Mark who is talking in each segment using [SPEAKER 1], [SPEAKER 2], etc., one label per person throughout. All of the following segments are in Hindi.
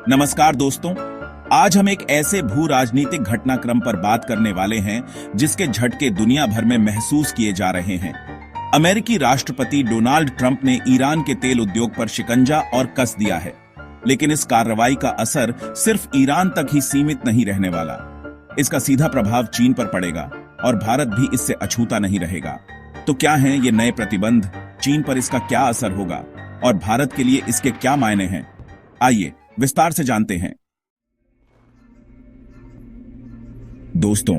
[SPEAKER 1] नमस्कार दोस्तों, आज हम एक ऐसे भू राजनीतिक घटनाक्रम पर बात करने वाले हैं जिसके झटके दुनिया भर में महसूस किए जा रहे हैं। अमेरिकी राष्ट्रपति डोनाल्ड ट्रंप ने ईरान के तेल उद्योग पर शिकंजा और कस दिया है, लेकिन इस कार्रवाई का असर सिर्फ ईरान तक ही सीमित नहीं रहने वाला। इसका सीधा प्रभाव चीन पर पड़ेगा और भारत भी इससे अछूता नहीं रहेगा। तो क्या हैं ये नए प्रतिबंध, चीन पर इसका क्या असर होगा और भारत के लिए इसके क्या मायने हैं? आइए विस्तार से जानते हैं। दोस्तों,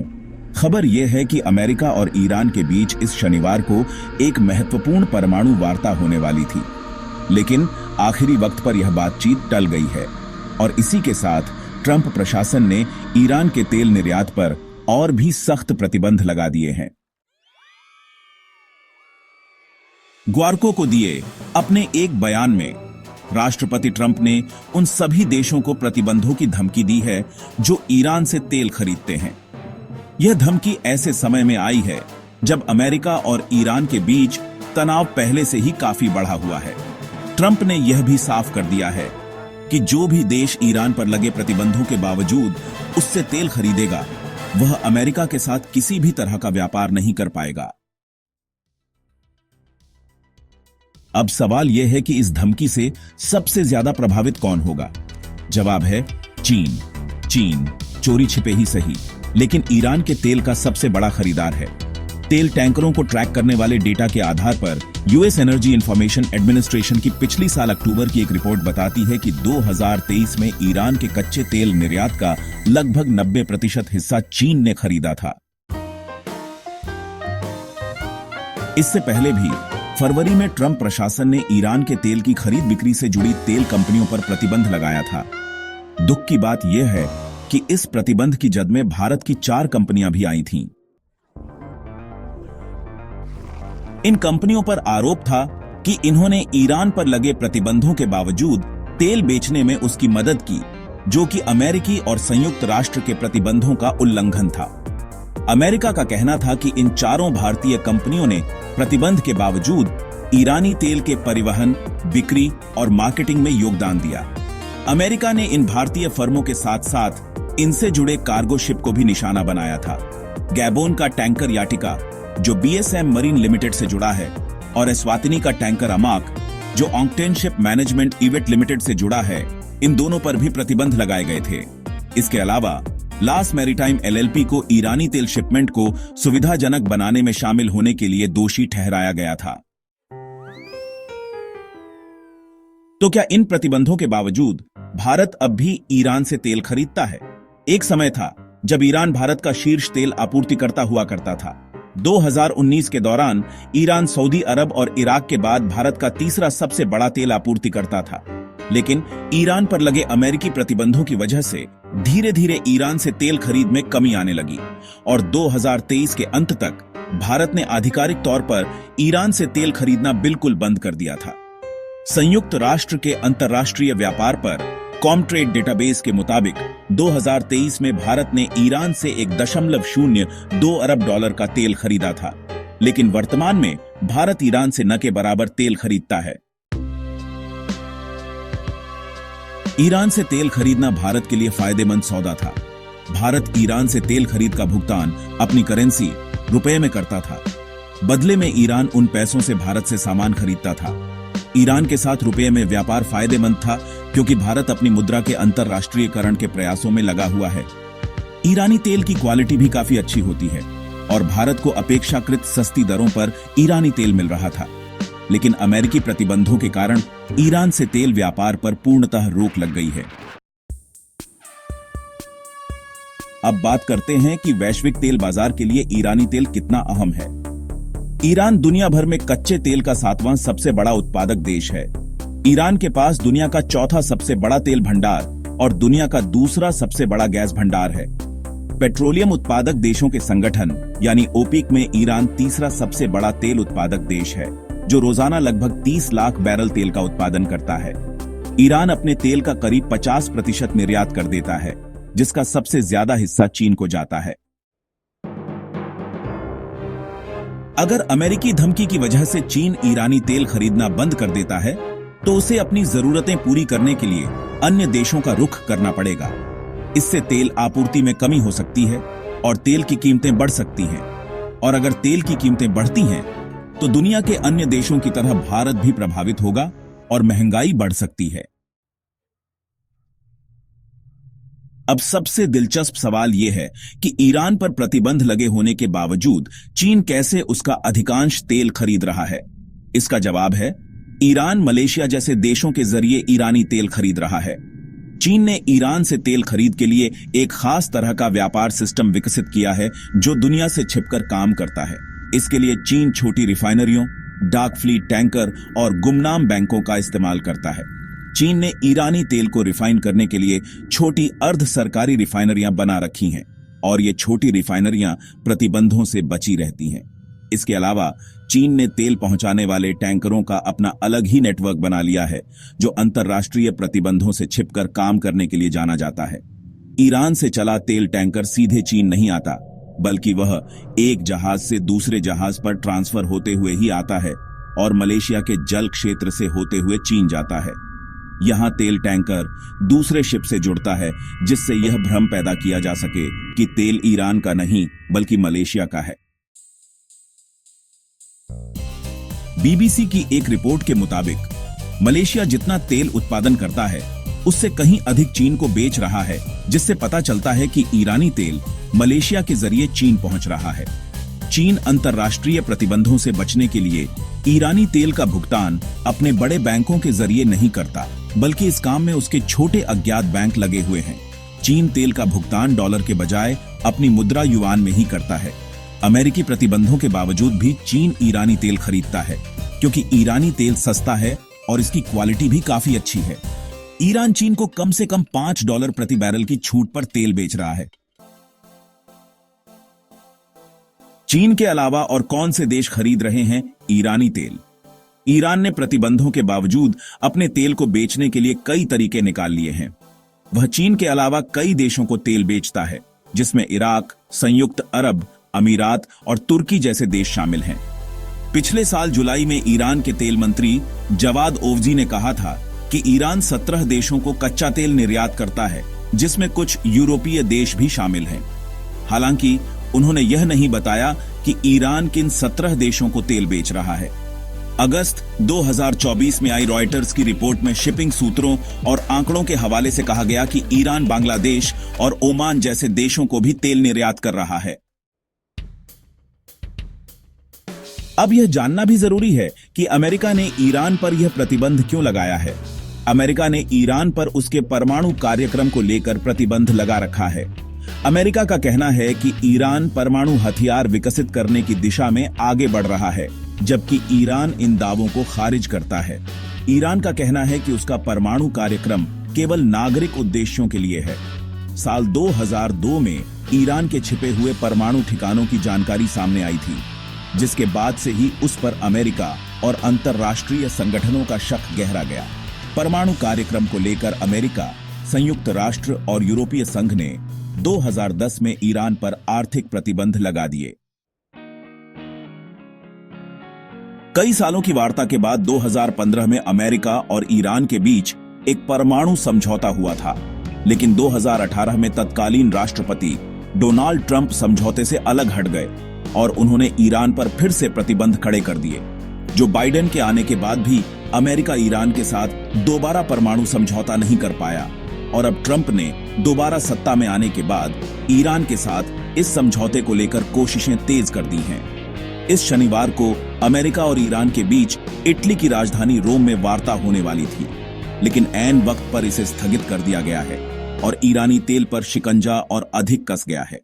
[SPEAKER 1] खबर यह है कि अमेरिका और ईरान के बीच इस शनिवार को एक महत्वपूर्ण परमाणु वार्ता होने वाली थी, लेकिन आखिरी वक्त पर यह बातचीत टल गई है और इसी के साथ ट्रंप प्रशासन ने ईरान के तेल निर्यात पर और भी सख्त प्रतिबंध लगा दिए हैं। ग्वारको को दिए अपने एक बयान में राष्ट्रपति ट्रंप ने उन सभी देशों को प्रतिबंधों की धमकी दी है जो ईरान से तेल खरीदते हैं। यह धमकी ऐसे समय में आई है जब अमेरिका और ईरान के बीच तनाव पहले से ही काफी बढ़ा हुआ है। ट्रंप ने यह भी साफ कर दिया है कि जो भी देश ईरान पर लगे प्रतिबंधों के बावजूद उससे तेल खरीदेगा, वह अमेरिका के साथ किसी भी तरह का व्यापार नहीं कर पाएगा। अब सवाल यह है कि इस धमकी से सबसे ज्यादा प्रभावित कौन होगा? जवाब है चीन चोरी छिपे ही सही, लेकिन ईरान के तेल का सबसे बड़ा खरीदार है। तेल टैंकरों को ट्रैक करने वाले डेटा के आधार पर यूएस एनर्जी इंफॉर्मेशन एडमिनिस्ट्रेशन की पिछली साल अक्टूबर की एक रिपोर्ट बताती है कि 2023 में ईरान के कच्चे तेल निर्यात का लगभग 90% हिस्सा चीन ने खरीदा था। इससे पहले भी फरवरी में ट्रंप प्रशासन ने ईरान के तेल की खरीद बिक्री से जुड़ी तेल कंपनियों पर प्रतिबंध लगाया था। दुख की बात यह है कि इस प्रतिबंध की जद में भारत की 4 कंपनियां भी आई थीं। इन कंपनियों पर आरोप था कि इन्होंने ईरान पर लगे प्रतिबंधों के बावजूद तेल बेचने में उसकी मदद की, जो कि अमेरिकी और संयुक्त राष्ट्र के प्रतिबंधों का उल्लंघन था। अमेरिका का कहना था कि इन 4 भारतीय कंपनियों ने प्रतिबंध के बावजूद ईरानी तेल के परिवहन, बिक्री और मार्केटिंग में योगदान दिया। अमेरिका ने इन भारतीय फर्मों के साथ साथ इनसे जुड़े कार्गो शिप को भी निशाना बनाया था। गैबोन का टैंकर याटिका, जो बीएसएम मरीन लिमिटेड से जुड़ा है, और एस्वातिनी का टैंकर अमाक, जो ऑक्टेन शिप मैनेजमेंट इवेट लिमिटेड से जुड़ा है, इन दोनों पर भी प्रतिबंध लगाए गए थे। इसके अलावा लास मैरीटाइम एलएलपी को ईरानी तेल शिपमेंट को सुविधाजनक बनाने में शामिल होने के लिए दोषी ठहराया गया था। तो क्या इन प्रतिबंधों के बावजूद भारत अब भी ईरान से तेल खरीदता है? एक समय था जब ईरान भारत का शीर्ष तेल आपूर्तिकर्ता हुआ करता था। 2019 के दौरान ईरान सऊदी अरब और इराक के बाद भारत का तीसरा सबसे बड़ा तेल आपूर्तिकर्ता था, लेकिन ईरान पर लगे अमेरिकी प्रतिबंधों की वजह से धीरे धीरे ईरान से तेल खरीद में कमी आने लगी और 2023 के अंत तक भारत ने आधिकारिक तौर पर ईरान से तेल खरीदना बिल्कुल बंद कर दिया था। संयुक्त राष्ट्र के अंतर्राष्ट्रीय व्यापार पर कॉमट्रेड डेटाबेस के मुताबिक 2023 में भारत ने ईरान से 1.02 अरब डॉलर का तेल खरीदा था, लेकिन वर्तमान में भारत ईरान से न के बराबर तेल खरीदता है। ईरान से तेल खरीदना भारत के लिए फायदेमंद सौदा था। भारत ईरान से तेल खरीद का भुगतान अपनी करेंसी रुपए में करता था। बदले में ईरान उन पैसों से भारत से सामान खरीदता था। ईरान के साथ रुपए में व्यापार फायदेमंद था क्योंकि भारत अपनी मुद्रा के अंतर्राष्ट्रीयकरण के प्रयासों में लगा हुआ है। ईरानी तेल की क्वालिटी भी काफी अच्छी होती है और भारत को अपेक्षाकृत सस्ती दरों पर ईरानी तेल मिल रहा था, लेकिन अमेरिकी प्रतिबंधों के कारण ईरान से तेल व्यापार पर पूर्णतः रोक लग गई है। अब बात करते हैं कि वैश्विक तेल बाजार के लिए ईरानी तेल कितना अहम है। ईरान दुनिया भर में कच्चे तेल का 7वां सबसे बड़ा उत्पादक देश है। ईरान के पास दुनिया का 4था सबसे बड़ा तेल भंडार और दुनिया का दूसरा सबसे बड़ा गैस भंडार है। पेट्रोलियम उत्पादक देशों के संगठन यानी ओपेक में ईरान तीसरा सबसे बड़ा तेल उत्पादक देश है, जो रोजाना लगभग 30 लाख बैरल तेल का उत्पादन करता है। ईरान अपने तेल का करीब 50% निर्यात कर देता है, जिसका सबसे ज्यादा हिस्सा चीन को जाता है। अगर अमेरिकी धमकी की वजह से चीन ईरानी तेल खरीदना बंद कर देता है, तो उसे अपनी जरूरतें पूरी करने के लिए अन्य देशों का रुख करना पड़ेगा। इससे तेल आपूर्ति में कमी हो सकती है और तेल की कीमतें बढ़ सकती हैं। और अगर तेल की कीमतें बढ़ती हैं तो दुनिया के अन्य देशों की तरह भारत भी प्रभावित होगा और महंगाई बढ़ सकती है। अब सबसे दिलचस्प सवाल यह है कि ईरान पर प्रतिबंध लगे होने के बावजूद चीन कैसे उसका अधिकांश तेल खरीद रहा है। इसका जवाब है, ईरान मलेशिया जैसे देशों के जरिए ईरानी तेल खरीद रहा है। चीन ने ईरान से तेल खरीद के लिए एक खास तरह का व्यापार सिस्टम विकसित किया है जो दुनिया से छिपकर काम करता है। इसके लिए चीन छोटी रिफाइनरियों, डार्क फ्लीट टैंकर और गुमनाम बैंकों का इस्तेमाल करता है। चीन ने ईरानी तेल को रिफाइन करने के लिए छोटी अर्ध सरकारी रिफाइनरियां बना रखी हैं और ये छोटी रिफाइनरियां प्रतिबंधों से बची रहती हैं। इसके अलावा चीन ने तेल पहुंचाने वाले टैंकरों का अपना अलग ही नेटवर्क बना लिया है जो अंतर्राष्ट्रीय प्रतिबंधों से छिपकर काम करने के लिए जाना जाता है। ईरान से चला तेल टैंकर सीधे चीन नहीं आता, बल्कि वह एक जहाज से दूसरे जहाज पर ट्रांसफर होते हुए ही आता है और मलेशिया के जल क्षेत्र से होते हुए चीन जाता है। यहां तेल टैंकर दूसरे शिप से जुड़ता है जिससे यह भ्रम पैदा किया जा सके कि तेल ईरान का नहीं बल्कि मलेशिया का है। बीबीसी की एक रिपोर्ट के मुताबिक मलेशिया जितना तेल उत्पादन करता है उससे कहीं अधिक चीन को बेच रहा है, जिससे पता चलता है कि ईरानी तेल मलेशिया के जरिए चीन पहुंच रहा है। चीन अंतर्राष्ट्रीय प्रतिबंधों से बचने के लिए ईरानी तेल का भुगतान अपने बड़े बैंकों के जरिए नहीं करता, बल्कि इस काम में उसके छोटे अज्ञात बैंक लगे हुए हैं। चीन तेल का भुगतान डॉलर के बजाय अपनी मुद्रा युआन में ही करता है। अमेरिकी प्रतिबंधों के बावजूद भी चीन ईरानी तेल खरीदता है क्योंकि ईरानी तेल सस्ता है और इसकी क्वालिटी भी काफी अच्छी है। ईरान चीन को कम से कम $5 प्रति बैरल की छूट पर तेल बेच रहा है। चीन के अलावा और कौन से देश खरीद रहे हैं ईरानी तेल? ईरान ने प्रतिबंधों के बावजूद अपने तेल को बेचने के लिए कई तरीके निकाल लिए हैं। वह चीन के अलावा कई देशों को तेल बेचता है, जिसमें इराक, संयुक्त अरब अमीरात और तुर्की जैसे देश शामिल हैं। पिछले साल जुलाई में ईरान के तेल मंत्री जवाद ओवजी ने कहा था कि ईरान 17 देशों को कच्चा तेल निर्यात करता है, जिसमें कुछ यूरोपीय देश भी शामिल हैं। हालांकि उन्होंने यह नहीं बताया कि ईरान किन 17 देशों को तेल बेच रहा है। अगस्त 2024 में आई रॉयटर्स की रिपोर्ट में शिपिंग सूत्रों और आंकड़ों के हवाले से कहा गया कि ईरान बांग्लादेश और ओमान जैसे देशों को भी तेल निर्यात कर रहा है। अब यह जानना भी जरूरी है कि अमेरिका ने ईरान पर यह प्रतिबंध क्यों लगाया है। अमेरिका ने ईरान पर उसके परमाणु कार्यक्रम को लेकर प्रतिबंध लगा रखा है। अमेरिका का कहना है कि ईरान परमाणु हथियार विकसित करने की दिशा में आगे बढ़ रहा है, जबकि ईरान इन दावों को खारिज करता है। ईरान का कहना है कि उसका परमाणु कार्यक्रम केवल नागरिक उद्देश्यों के लिए है। साल 2002 में ईरान के छिपे हुए परमाणु ठिकानों की जानकारी सामने आई थी, जिसके बाद से ही उस पर अमेरिका और अंतर्राष्ट्रीय संगठनों का शक गहरा गया। परमाणु कार्यक्रम को लेकर अमेरिका, संयुक्त राष्ट्र और यूरोपीय संघ ने 2010 में ईरान पर आर्थिक प्रतिबंध लगा दिए। कई सालों की वार्ता के बाद 2015 में अमेरिका और ईरान के बीच एक परमाणु समझौता हुआ था, लेकिन 2018 में तत्कालीन राष्ट्रपति डोनाल्ड ट्रंप समझौते से अलग हट गए और उन्होंने ईरान पर फिर से प्रतिबंध खड़े कर दिए। जो बाइडेन के आने के बाद भी अमेरिका ईरान के साथ दोबारा परमाणु समझौता नहीं कर पाया और अब ट्रंप ने दोबारा सत्ता में आने के बाद ईरान के साथ इस समझौते को लेकर कोशिशें तेज कर दी हैं। इस शनिवार को अमेरिका और ईरान के बीच इटली की राजधानी रोम में वार्ता होने वाली थी, लेकिन ऐन वक्त पर इसे स्थगित कर दिया गया है और ईरानी तेल पर शिकंजा और अधिक कस गया है।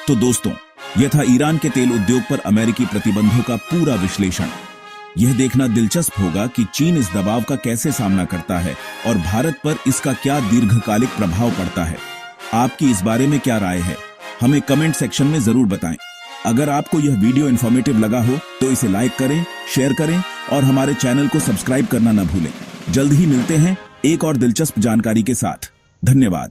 [SPEAKER 1] तो दोस्तों, यह था ईरान के तेल उद्योग पर अमेरिकी प्रतिबंधों का पूरा विश्लेषण। यह देखना दिलचस्प होगा कि चीन इस दबाव का कैसे सामना करता है और भारत पर इसका क्या दीर्घकालिक प्रभाव पड़ता है। आपकी इस बारे में क्या राय है, हमें कमेंट सेक्शन में जरूर बताएं। अगर आपको यह वीडियो इंफॉर्मेटिव लगा हो तो इसे लाइक करें, शेयर करें और हमारे चैनल को सब्सक्राइब करना न भूलें। जल्द ही मिलते हैं एक और दिलचस्प जानकारी के साथ। धन्यवाद।